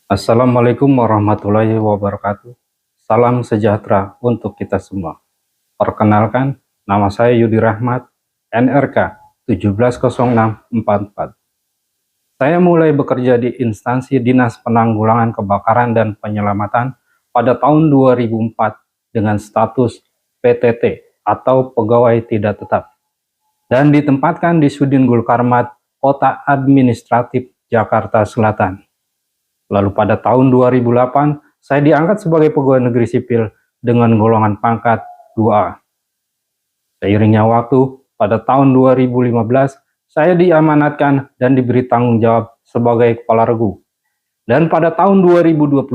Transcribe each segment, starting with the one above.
Assalamualaikum warahmatullahi wabarakatuh. Salam sejahtera untuk kita semua. Perkenalkan, nama saya Yudi Rahmat, NRK 170644. Saya mulai bekerja di instansi Dinas Penanggulangan Kebakaran dan Penyelamatan pada tahun 2004 dengan status PTT atau Pegawai Tidak Tetap dan ditempatkan di Sudin Gulkarmat, Kota Administratif Jakarta Selatan. Lalu pada tahun 2008, saya diangkat sebagai pegawai negeri sipil dengan golongan pangkat 2A. Seiringnya waktu, pada tahun 2015, saya diamanatkan dan diberi tanggung jawab sebagai kepala regu. Dan pada tahun 2021,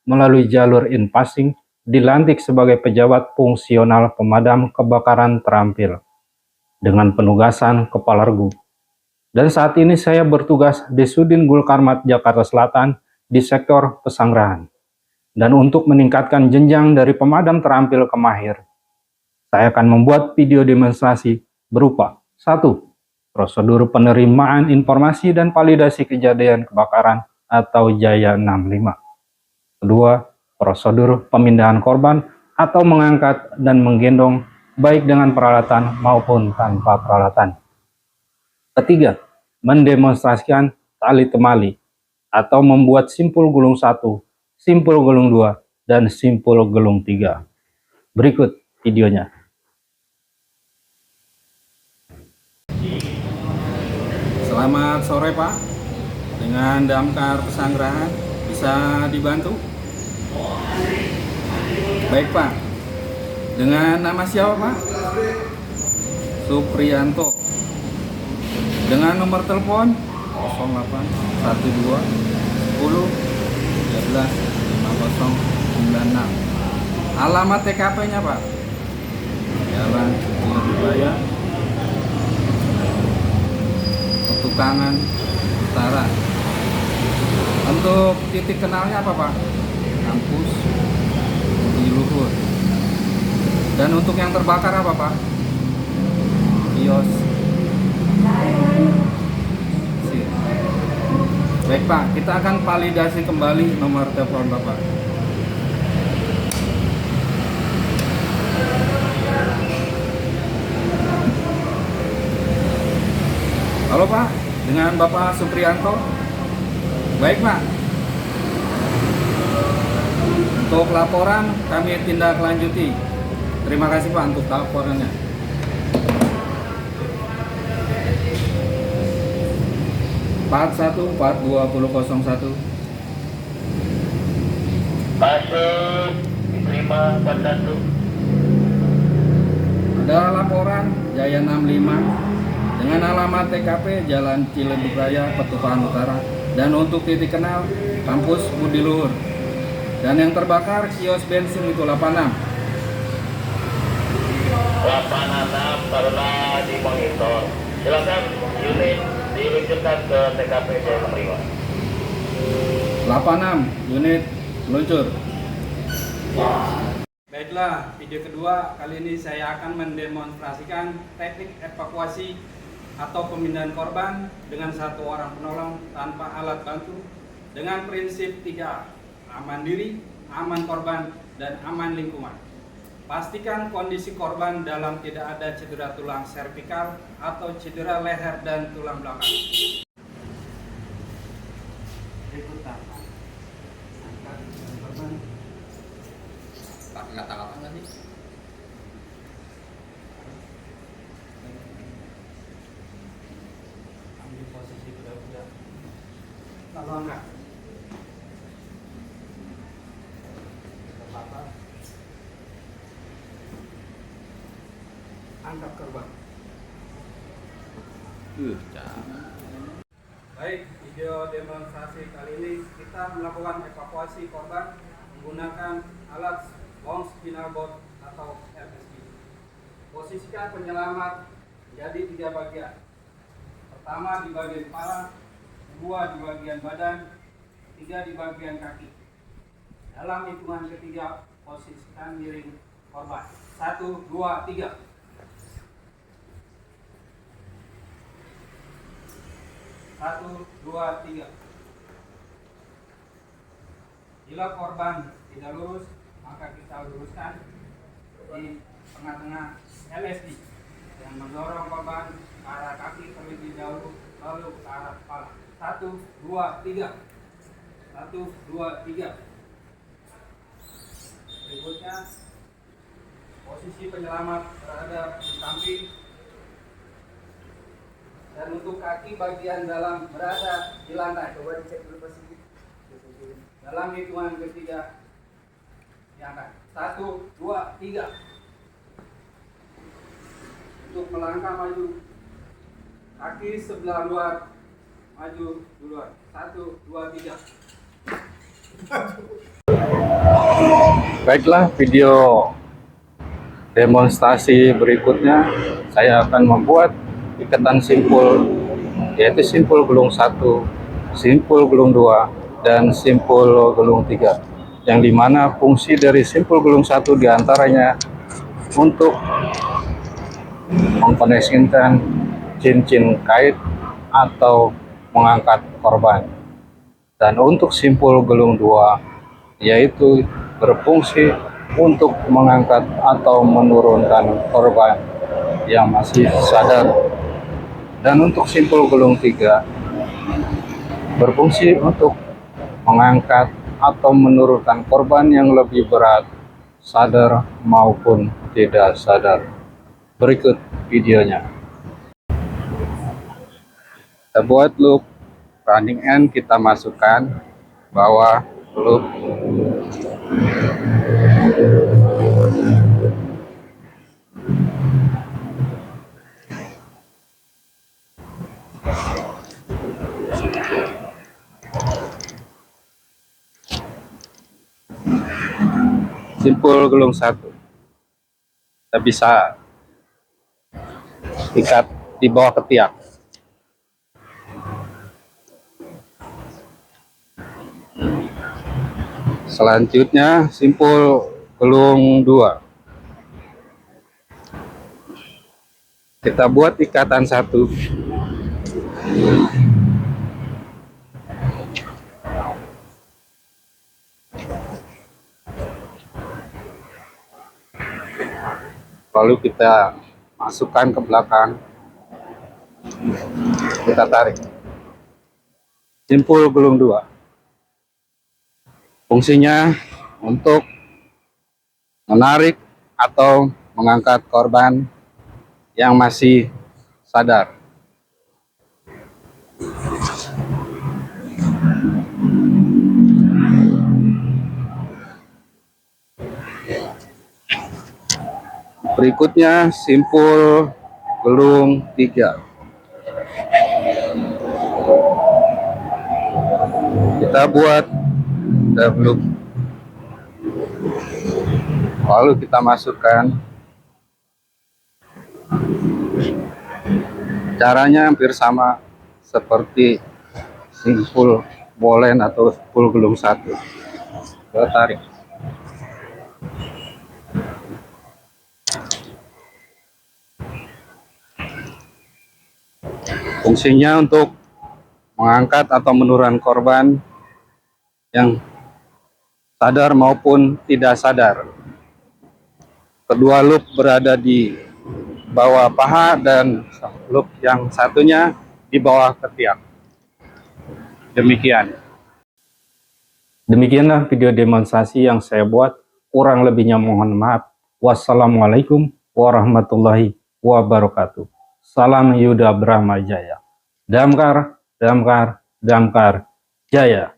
melalui jalur in-passing, dilantik sebagai pejabat fungsional pemadam kebakaran terampil dengan penugasan kepala regu. Dan saat ini saya bertugas di Sudin Gulkarmat Jakarta Selatan di sektor pesanggerahan. Dan untuk meningkatkan jenjang dari pemadam terampil ke mahir, saya akan membuat video demonstrasi berupa 1. Prosedur penerimaan informasi dan validasi kejadian kebakaran atau Jaya 65. 2. Prosedur pemindahan korban atau mengangkat dan menggendong baik dengan peralatan maupun tanpa peralatan. Ketiga, mendemonstrasikan tali temali atau membuat simpul gulung 1, simpul gulung 2, dan simpul gulung 3. Berikut videonya. Selamat sore Pak, dengan damkar pesanggerahan bisa dibantu? Baik Pak, dengan nama siapa Pak? Suprianto. Dengan nomor telepon 0812 10 13 5096. Alamat TKP-nya Pak? Jalan Ciledug, Petukangan Utara. Untuk titik kenalnya apa Pak? Kampus di Luhur. Dan untuk yang terbakar apa Pak? Kios. Baik Pak, kita akan validasi kembali nomor telepon Bapak. Halo Pak, dengan Bapak Suprianto. Baik Pak, untuk laporan kami tindak lanjuti. Terima kasih Pak untuk laporannya. Part 1 Part 2001. Masuk diterima Part 1. Ada laporan Jaya 65 dengan alamat TKP Jalan Ciledug Raya, Petukangan Utara, dan untuk titik kenal Kampus Budi Luhur. Dan yang terbakar kios bensin itu 86. 86 karena dimonitor. Silakan unit diluncurkan ke TKP Jaya 65. 86 unit meluncur. Baiklah, video kedua kali ini saya akan mendemonstrasikan teknik evakuasi atau pemindahan korban dengan satu orang penolong tanpa alat bantu dengan prinsip 3A: aman diri, aman korban, dan aman lingkungan. Pastikan kondisi korban dalam tidak ada cedera tulang servikal atau cedera leher dan tulang belakang. Berikut langkah angkat korban. Pakai kata-kata nggak sih? Ambil posisi budak-budak. Lalu angkat. Bapak. Angkat korban. Baik, video demonstrasi kali ini kita melakukan evakuasi korban menggunakan alat long spinal board atau RSB. Posisikan penyelamat jadi 3 bagian. Pertama di bagian kepala, 2 di bagian badan, 3 di bagian kaki. Dalam hitungan ketiga, posisikan miring korban. 1, 2, 3. 1, 2, 3. Bila korban tidak lurus, maka kita luruskan di tengah-tengah LSD dan mendorong korban ke arah kaki terlebih dahulu, lalu ke arah kepala. 1, 2, 3. 1, 2, 3. Berikutnya, posisi penyelamat berada di samping, dan untuk kaki bagian dalam berada di lantai. Coba dicek dulu posisi. Dalam hitungan ketiga, diangkat. 1, 2, 3. Untuk melangkah maju, kaki sebelah luar maju duluan. 1, 2, 3. Baiklah, video demonstrasi berikutnya saya akan membuat ikatan simpul, yaitu simpul gulung 1, simpul gulung 2, dan simpul gulung 3, yang dimana fungsi dari simpul gulung 1 diantaranya untuk mengkoneksikan cincin kait atau mengangkat korban, dan untuk simpul gulung 2 yaitu berfungsi untuk mengangkat atau menurunkan korban yang masih sadar, dan untuk simpul gulung 3 berfungsi untuk mengangkat atau menurunkan korban yang lebih berat, sadar maupun tidak sadar. Berikut videonya. Kita buat loop running end, kita masukkan bawah loop. Simpul gulung 1 kita bisa ikat di bawah ketiak. Selanjutnya simpul gulung 2 kita buat ikatan 1. Lalu kita masukkan ke belakang, kita tarik. Simpul gulung 2 fungsinya untuk menarik atau mengangkat korban yang masih sadar. Berikutnya simpul gulung 3. Kita buat loop, lalu kita masukkan. Caranya hampir sama seperti simpul bolen atau simpul gulung 1. Kita tarik. Fungsinya untuk mengangkat atau menurunkan korban yang sadar maupun tidak sadar. Kedua loop berada di bawah paha dan loop yang satunya di bawah ketiak. Demikianlah video demonstrasi yang saya buat. Kurang lebihnya mohon maaf. Wassalamualaikum warahmatullahi wabarakatuh. Salam Yuda Brahma Jaya. Damkar, Damkar, Damkar Jaya.